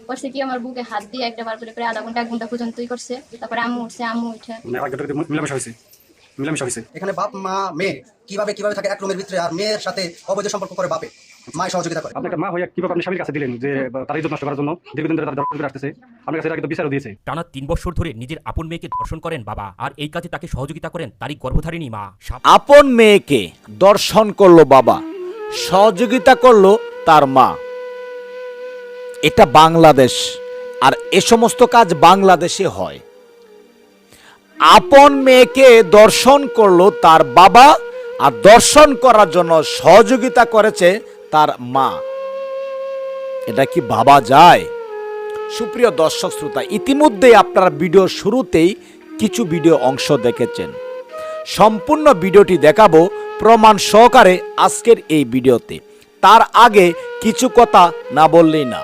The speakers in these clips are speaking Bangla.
করছে কি আমার বুকে হাত দিয়ে একটা বার করে প্রায় আধা ঘন্টা 1 ঘন্টা পর্যন্তই করছে। তারপরে আম্মু উঠছে, আম্মু উঠে মিলামেশা হয়েছে। এখানে বাপ মা মেয়ে কিভাবে থাকে এক রুমের ভিতরে, আর মেয়ের সাথে অবৈধ সম্পর্ক করে বাপে, মায়ের সহযোগিতা করে। আপনি একটা মা হয়ে কিভাবে আপনি স্বামীর কাছে দিলেন যে তার ইজ্জত নষ্ট করার জন্য দীর্ঘদিন ধরে তার দর্শন করে আসতেছে, আপনার কাছে কিন্তু বিচারও দিয়েছে। টানা 3 বছর ধরে নিজের আপন মেয়েকে ধর্ষণ করেন বাবা, আর এই কাজে তাকে সহযোগিতা করেন তারই গর্ভধারিণী মা। আপন মেয়েকে দর্শন করলো বাবা, সহযোগিতা করলো তার মা। এটা বাংলাদেশ, আর এ সমস্ত কাজ বাংলাদেশে হয়। আপন মেয়েকে দর্শন করলো তার বাবা, আর দর্শন করার জন্য সহযোগিতা করেছে তার মা। এটা কি ভাবা যায়? সুপ্রিয় দর্শক শ্রোতা, ইতিমধ্যেই আপনারা ভিডিও শুরুতেই কিছু ভিডিও অংশ দেখেছেন। সম্পূর্ণ ভিডিওটি দেখাবো প্রমাণ সহকারে আজকের এই ভিডিওতে। তার আগে কিছু কথা না বললেই না।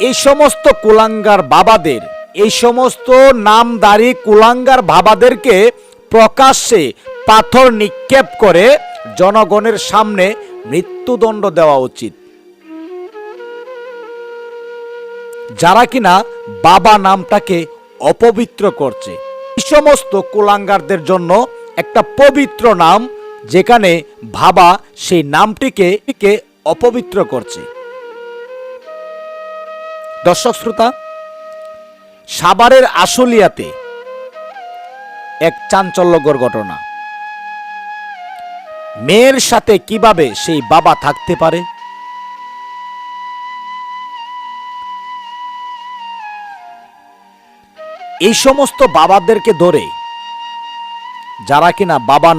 এই সমস্ত কুলাঙ্গার বাবাদের, এই সমস্ত নামধারী কুলাঙ্গার বাবাদেরকে প্রকাশ্যে পাথর নিক্ষেপ করে জনগণের সামনে মৃত্যুদণ্ড দেওয়া উচিত। যারা কিনা বাবা নামটাকে অপবিত্র করছে, এই সমস্ত কুলাঙ্গারদের জন্য একটা পবিত্র নাম, যেখানে বাবা সেই নামটিকে অপবিত্র করছে। দর্শক শ্রোতা, সাভারের আশুলিয়াতে এক চাঞ্চল্যকর ঘটনা। মেয়ের সাথে কিভাবে সেই বাবা থাকতে পারে? এই সমস্ত বাবাদেরকে ধরে, যারা কিনা বাবা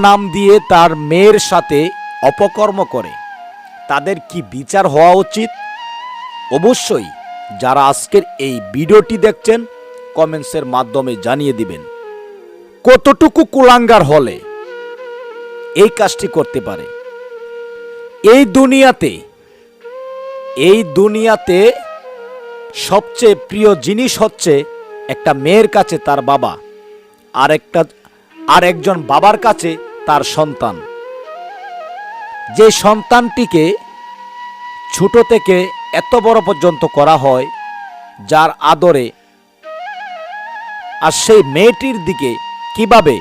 নাম দিয়ে তার মেয়ের সাথে অপকর্ম করে, তাদের কি বিচার হওয়া উচিত? অবশ্যই যারা আজকের এই ভিডিওটি দেখছেন কমেন্টসের মাধ্যমে জানিয়ে দিবেন কতটুকু কুলাঙ্গার হলে এই কাজটি করতে পারে। এই দুনিয়াতে সবচেয়ে প্রিয় জিনিস হচ্ছে একটা মেয়ের কাছে তার বাবা, আর একজন বাবার কাছে তার সন্তান। যে সন্তানটিকে ছোট থেকে এত বড় পর্যন্ত করা হয় যার আদরে, আর সেই মেয়েটির দিকে কিভাবে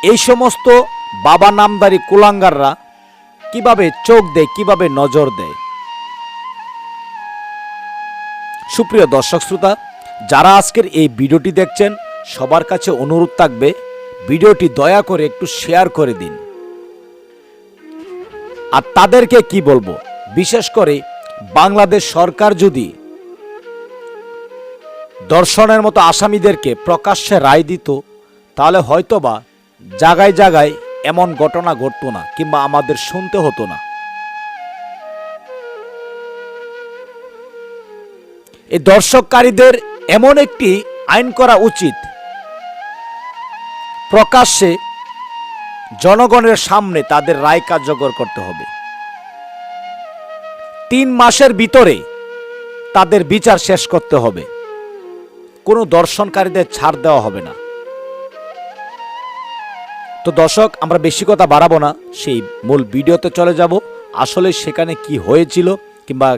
এই সমস্ত বাবা নামধারী কুলাঙ্গাররা কিভাবে চোখ দেয়, কিভাবে নজর দেয়। সুপ্রিয় দর্শক শ্রোতা, যারা আজকের এই ভিডিওটি দেখছেন সবার কাছে অনুরোধ থাকবে, ভিডিওটি দয়া করে একটু শেয়ার করে দিন। আর তাদেরকে কি বলবো, বিশেষ করে বাংলাদেশ সরকার যদি ধর্ষণের মতো আসামিদেরকে প্রকাশ্যে রায় দিত, তাহলে হয়তোবা জায়গায় জায়গায় এমন ঘটনা ঘটতো না, কিংবা আমাদের শুনতে হতো না। এই ধর্ষণকারীদের এমন একটি আইন করা উচিত, প্রকাশ্যে জনগণের সামনে তাদের রায় কার্যকর করতে হবে। 3 মাসের ভিতরে তাদের বিচার শেষ করতে হবে। কোনো ধর্ষণকারীদের ছাড় দেওয়া হবে না। তো দর্শক, আমরা বেশি কথা বাড়াবো না, সেই মূল ভিডিওতে চলে যাব। আসলে সেখানে কি হয়েছিল, কিংবা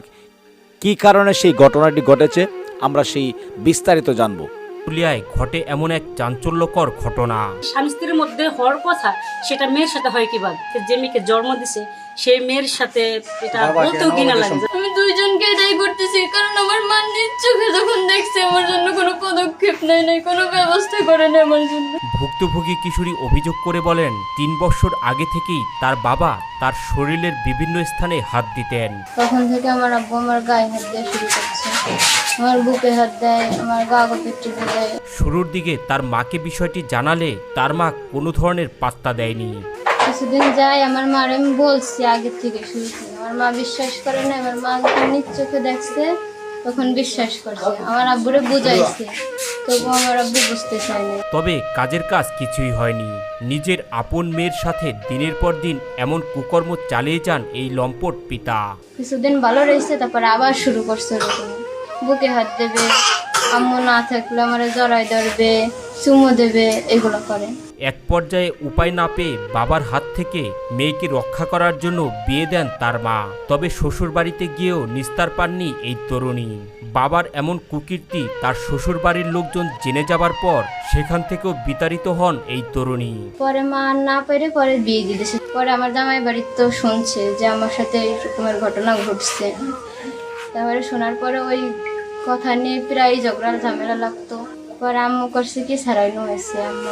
কি কারণে সেই ঘটনাটি ঘটেছে, আমরা সেই বিস্তারিত জানবো। পুলিয়ায় ঘটে এমন এক চাঞ্চল্যকর ঘটনা। স্বামী স্ত্রীর মধ্যে হওয়ার কথা, সেটা মেয়ের সাথে হয় কিভাবে? যে মেয়েকে জন্ম দিছে সেই মেয়ের সাথে এটা বলতেও ঘৃণা লাগে। আমি দুইজনকে এটাই করতেছি, কারণ আমার মা নিজ চোখে যখন দেখছে আমার জন্য কোনো পদক্ষেপ নাই, কোনো ব্যবস্থা করে না আমার জন্য। ভুক্তভোগী কিশোরী অভিযোগ করে বলেন, 3 বছর আগে থেকেই তার বাবা তার শরীরের বিভিন্ন স্থানে হাত দিতেন। তখন থেকে আমার আব্বু আমার গায়ে হাত দেওয়া শুরু করছে, আমার বুকে হাত দেয়, আমার গা গপে টিপে দেয়। শুরুর দিকে তার মাকে বিষয়টি জানালে তার মা কোনো ধরনের পাত্তা দেয়নি। কিছুদিন যায়, আমার মার আমি বলছি আগে থেকে শুরু থেকে, আমার মা বিশ্বাস করে না। আমার মা যখন নিজ চোখে দেখছে তখন বিশ্বাস করছে, আমার আব্বুরে বুঝাইছে, তবু আমার আব্বু বুঝতে চায়নি। তবে কাজের কাজ কিছুই হয়নি। নিজের আপন মেয়ের সাথে দিনের পর দিন এমন কুকর্ম চালিয়ে যান এই লম্পট পিতা। কিছুদিন ভালো রয়েছে, তারপরে আবার শুরু করছে এরকম। বুকে হাত দেবে, আম্মু না থাকলে আমার জড়াই ধরবে, চুমো দেবে, এগুলো করে। এক পর্যায়ে উপায় না পেয়ে বাবার হাত থেকে মেয়েকে রক্ষা করার জন্য বিয়ে দেন তার মা। তবে শ্বশুর বাড়িতে গিয়েও নিস্তার পাননি এই তরুণী। বাবার এমন কুকীর্তি তার শ্বশুর বাড়ির লোকজন জেনে যাবার পর সেখান থেকেও বিতাড়িত হন এই তরুণী। পরে মা না পেরে পরে বিয়ে দিয়ে দিয়েছে। পরে আমার জামাই বাড়ির তো শুনছে যে আমার সাথে এই রকমের ঘটনা ঘটছে। তারপরে শোনার পরে ওই কথা নিয়ে প্রায় ঝগড়া ঝামেলা লাগতো। পরে আম্মু করছে কি ছাড়াইনো হয়েছে। আম্মু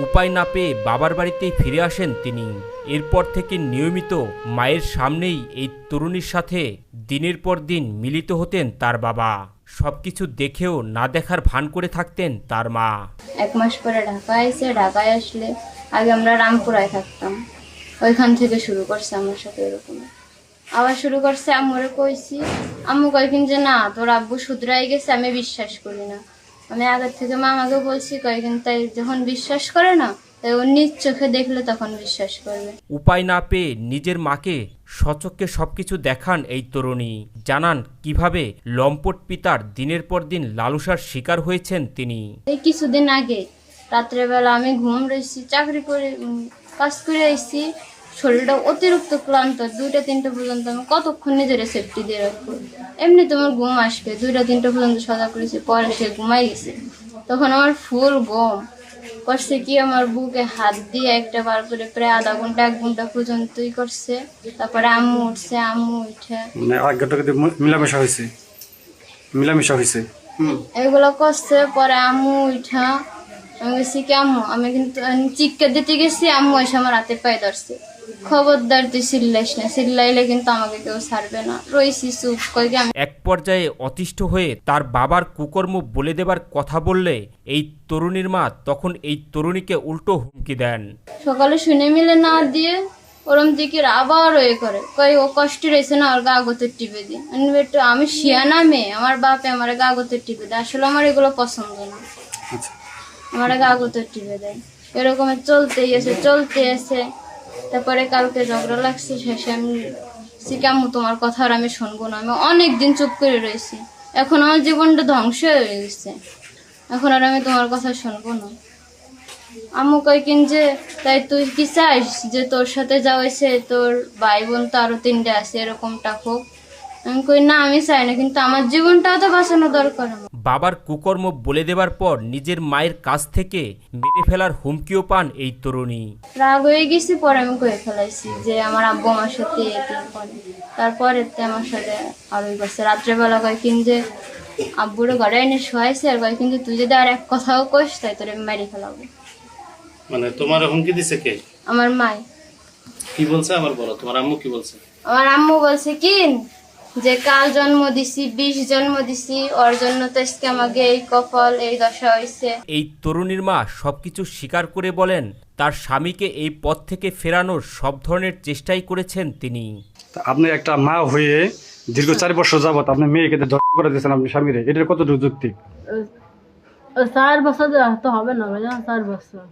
উপায় না পেয়ে বাবার বাড়িতেই ফিরে আসেন তিনি। এরপর থেকে নিয়মিত মায়ের সামনেই এই তরুণীর সাথে দিনের পর দিন মিলিত হতেন তার বাবা। সবকিছু দেখেও না দেখার ভান করে থাকতেন তার মা। 1 মাস পরে ঢাকায় এসে, ঢাকায় আসলে আগে আমরা রামপুরায় থাকতাম, ওইখান থেকে শুরু করছে আমার সাথে এরকম। আবার শুরু করছে, আম্মুরে কইছি, আম্মু কয়েকদিন যে না তোর আব্বু শুধরাই গেছে, আমি বিশ্বাস করি না। আমি আগের থেকে মামাকে বলছি কয়েকদিন, তাই যখন বিশ্বাস করে না তাই ও নিজ চোখে দেখলে তখন বিশ্বাস করবে। উপায় না পেয়ে নিজের মাকে সচক্ষে সবকিছু দেখান এই তরুণী। জানান কিভাবে লম্পট পিতার দিনের পর দিন লালসার শিকার হয়েছেন তিনি। এই কিছুদিন আগে রাত্রেবেলা আমি ঘুম রয়েছি, চাকরি করে কাজ করে এসেছি, শরীরটা অতিরিক্ত ক্লান্ত, 2টা-3টা পর্যন্ত আমি কতক্ষণ নিজের সেফটি দিয়ে রাখবো। এমনি তোমার ঘুম আসবে, 2টা-3টা পর্যন্ত সজাগ করেছি, পরে সে ঘুমাই গেছে। তখন আমার ফুল ঘুম করছে কি, আমার বুকে হাত দিয়ে একটা বার করে প্রায় আধা ঘন্টা 1 ঘন্টা পর্যন্তই করছে। তারপরে আম্মু উঠছে, আম্মু উঠে মানে মিলামেশা হয়েছে এগুলো করছে। পরে আম্মু উঠা আমি গেছি কি আম্মু, আমি কিন্তু চিৎকার দিতে গেছি, আম্মু এসে আমার হাতে পায়ে ধরছে, খবরদার তুই চিল্লাইস না, চিল্লাইলে কিন্তু আমাকে কেউ ছাড়বে না। রইছি চুপ করে। আমি এক পর্যায়ে অতিষ্ঠ হয়ে তার বাবার কুকর্ম বলে দেবার কথা বললে এই তরুণীর মা তখন এই তরুণীকে উল্টো হুমকি দেন। সকালে শুনে মিলে না দিয়ে ওরম দিকে আবার ওয়ে করে, কই ও কষ্ট রয়েছে না, ওর কাগজের টিপে দিই। আমি শিয়ানা মেয়ে, আমার বাপে আমার কাগজের টিপে দেয়, আসলে আমার এগুলো পছন্দ না, আমার কাগজের টিপে দেয়। এরকম চলতেই আছে। তারপরে কালকে ঝগড়া লাগছে, শেষে আমি শিকামু তোমার কথা আর আমি শুনবো না। আমি অনেকদিন চুপ করে রয়েছি, এখন আমার জীবনটা ধ্বংস হয়ে গেছে, এখন আর আমি তোমার কথা শুনবো না। আম্মু কই কিন যে তাই তুই কি চাইস যে তোর সাথে যা হয়েছে তোর ভাই বোন তো আরো 3টা আছে, এরকমটা হোক? আমি কই না, আমি চাই না, কিন্তু আমার জীবনটাও তো বাঁচানো দরকার। বাবার কুকর্ম বলে দেবার পর নিজের মায়ের কাছ থেকে মেরে ফেলার হুমকিও পান এই তরুণী। রাগ হয়ে গেছি, পরে আমি কয়ে ফেলাইছি যে আমার আব্বু আমার সাথে এরকম করে। তারপরে আমার সাথে আরো করছে, রাত্রেবেলা কয়েকদিন যে আব্বুরে ঘরে এনে শোয়াইছে, আর কয়েকদিন যে তুই যদি আর এক কথাও কইস তাই তোর আমি মারি ফেলাবো। মানে তোমার হুমকি দিছে কে? আমার মাই। কি বলছে আবার বলো, তোমার আম্মু কি বলছে? আমার আম্মু বলছে কি যে কাল জন্ম দিছি, 20 জন্ম দিছি, ওর জন্য তো আজকে আমাকে এই কপাল, এই দশা হয়েছে। এই তরুণীর মা সবকিছু স্বীকার করে বলেন তার স্বামীকে এই পথ থেকে ফেরানোর সব ধরনের চেষ্টাই করেছেন তিনি। আপনি একটা মা হয়ে দীর্ঘ 4 বছর যাবত আপনি মেয়েকে ধর্ষণ করে দিয়েছেন আপনি স্বামীরে, এটার কত যুক্তি? 4 বছর তো হবে না, 4 বছর